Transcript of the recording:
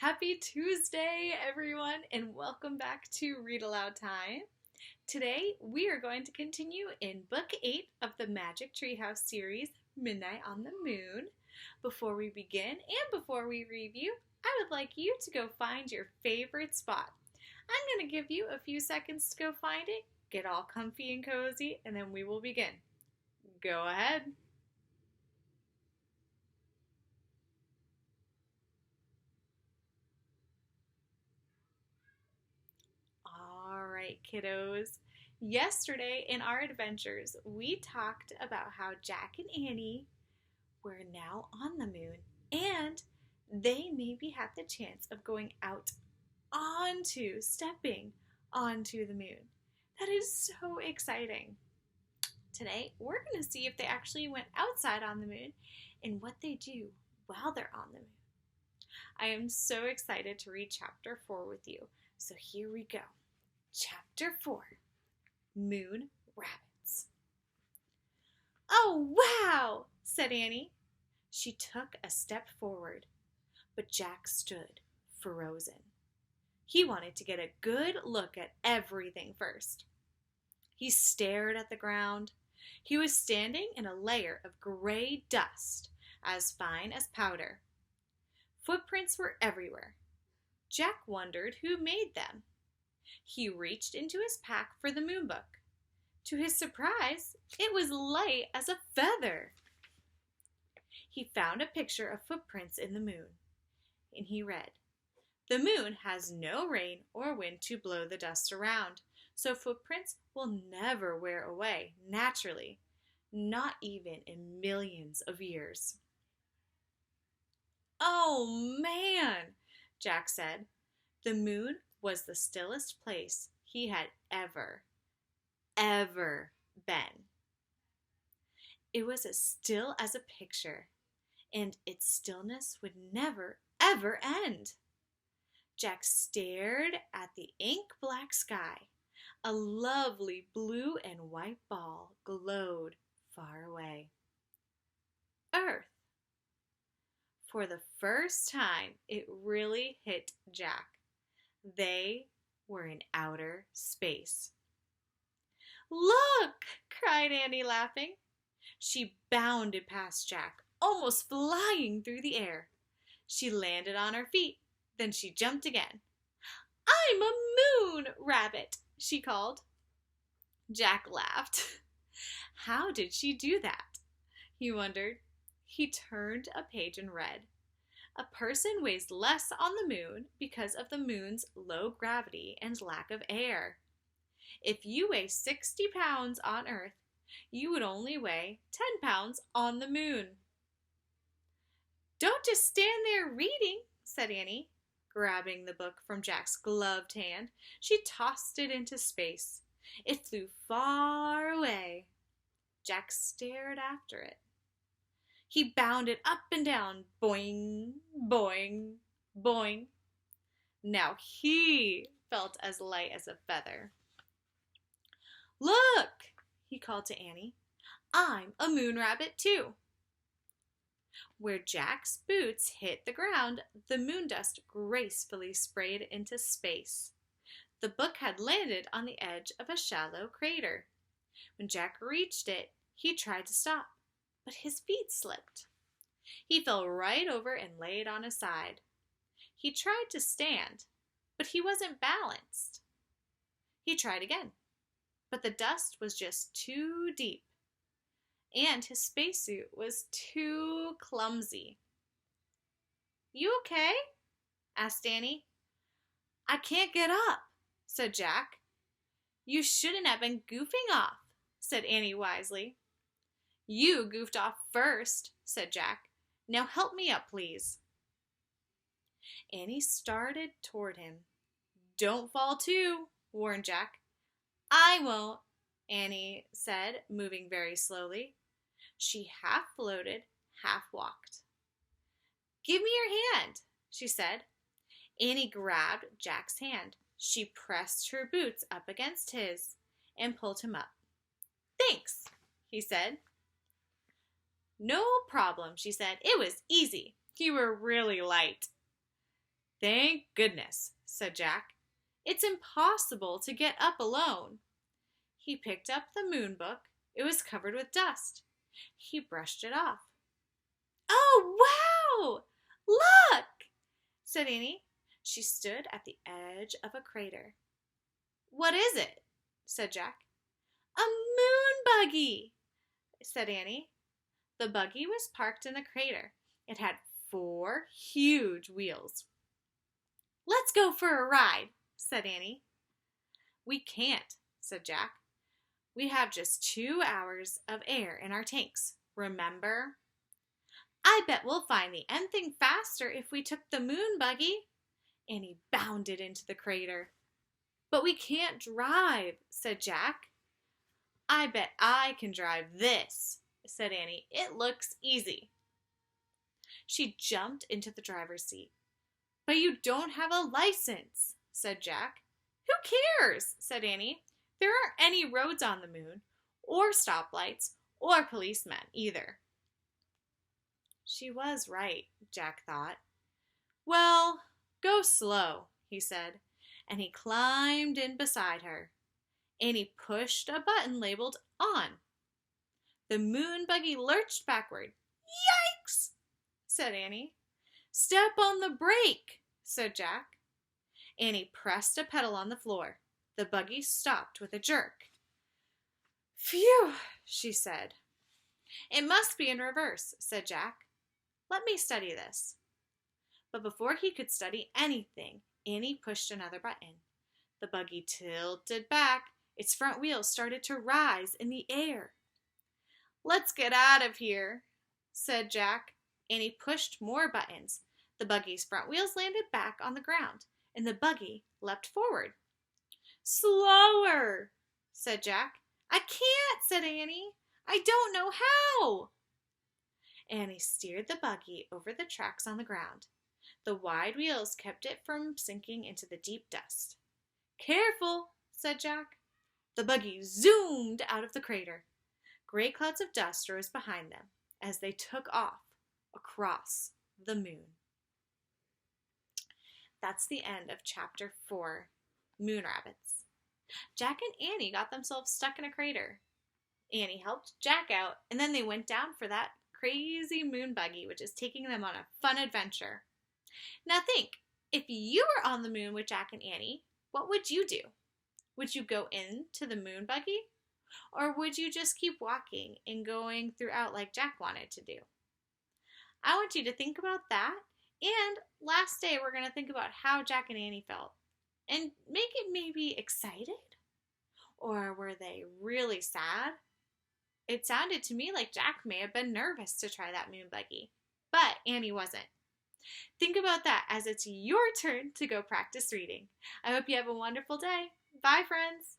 Happy Tuesday, everyone, and welcome back to Read Aloud Time. Today, we are going to continue in Book 8 of the Magic Treehouse series, Midnight on the Moon. Before we begin and before we review, I would like you to go find your favorite spot. I'm going to give you a few seconds to go find it, get all comfy and cozy, and then we will begin. Go ahead. All right, kiddos. Yesterday in our adventures, we talked about how Jack and Annie were now on the moon and they maybe had the chance of going out stepping onto the moon. That is so exciting. Today, we're going to see if they actually went outside on the moon and what they do while they're on the moon. I am so excited to read chapter 4 with you. So here we go. Chapter 4, Moon Rabbits. "Oh, wow," said Annie. She took a step forward, but Jack stood frozen. He wanted to get a good look at everything first. He stared at the ground. He was standing in a layer of gray dust, as fine as powder. Footprints were everywhere. Jack wondered who made them. He reached into his pack for the moon book. To his surprise, it was light as a feather. He found a picture of footprints in the moon, and he read, "The moon has no rain or wind to blow the dust around, so footprints will never wear away naturally, not even in millions of years." "Oh, man," Jack said. The moon was the stillest place he had ever been. It was as still as a picture, and its stillness would never, ever end. Jack stared at the ink-black sky. A lovely blue and white ball glowed far away. Earth. For the first time, it really hit Jack. They were in outer space. "Look!" cried Annie, laughing. She bounded past Jack, almost flying through the air. She landed on her feet, then she jumped again. "I'm a moon rabbit," she called. Jack laughed. How did she do that? He wondered. He turned a page and read, "A person weighs less on the moon because of the moon's low gravity and lack of air. If you weigh 60 pounds on Earth, you would only weigh 10 pounds on the moon." "Don't just stand there reading," said Annie. Grabbing the book from Jack's gloved hand, she tossed it into space. It flew far away. Jack stared after it. He bounded up and down, boing, boing, boing. Now he felt as light as a feather. "Look," he called to Annie. "I'm a moon rabbit too." Where Jack's boots hit the ground, the moon dust gracefully sprayed into space. The book had landed on the edge of a shallow crater. When Jack reached it, he tried to stop, but his feet slipped. He fell right over and laid on his side. He tried to stand, but he wasn't balanced. He tried again, but the dust was just too deep, and his spacesuit was too clumsy. "You okay?" asked Annie. "I can't get up," said Jack. "You shouldn't have been goofing off," said Annie wisely. "You goofed off first," said Jack. "Now help me up, please." Annie started toward him. "Don't fall too," warned Jack. "I won't," Annie said, moving very slowly. She half floated, half walked. "Give me your hand," she said. Annie grabbed Jack's hand. She pressed her boots up against his and pulled him up. "Thanks," he said. "No problem," she said. "It was easy. You were really light." Thank goodness, said Jack. It's impossible to get up alone. He picked up the moon book. It was covered with dust. He brushed it off. Oh, wow! Look, said Annie. She stood at the edge of a crater. What is it? Said Jack. A moon buggy, said Annie. The buggy was parked in the crater. It had 4 huge wheels. Let's go for a ride, said Annie. We can't, said Jack. We have just 2 hours of air in our tanks, remember? I bet we'll find the end thing faster if we took the moon buggy. Annie bounded into the crater. But we can't drive, said Jack. I bet I can drive this, said Annie. It looks easy. She jumped into the driver's seat. But you don't have a license, said Jack. Who cares, said Annie. There aren't any roads on the moon, or stoplights, or policemen either. She was right, Jack thought. Well, go slow, he said, and he climbed in beside her. Annie pushed a button labeled on. The moon buggy lurched backward. Yikes, said Annie. Step on the brake, said Jack. Annie pressed a pedal on the floor. The buggy stopped with a jerk. Phew, she said. It must be in reverse, said Jack. Let me study this. But before he could study anything, Annie pushed another button. The buggy tilted back. Its front wheels started to rise in the air. Let's get out of here, said Jack. Annie pushed more buttons. The buggy's front wheels landed back on the ground, and the buggy leapt forward. Slower, said Jack. I can't, said Annie. I don't know how. Annie steered the buggy over the tracks on the ground. The wide wheels kept it from sinking into the deep dust. Careful, said Jack. The buggy zoomed out of the crater. Great clouds of dust rose behind them as they took off across the moon. That's the end of Chapter 4, Moon Rabbits. Jack and Annie got themselves stuck in a crater. Annie helped Jack out, and then they went down for that crazy moon buggy, which is taking them on a fun adventure. Now think, if you were on the moon with Jack and Annie, what would you do? Would you go into the moon buggy? Or would you just keep walking and going throughout like Jack wanted to do? I want you to think about that. And last day, we're going to think about how Jack and Annie felt. And make it maybe excited? Or were they really sad? It sounded to me like Jack may have been nervous to try that moon buggy. But Annie wasn't. Think about that as it's your turn to go practice reading. I hope you have a wonderful day. Bye, friends.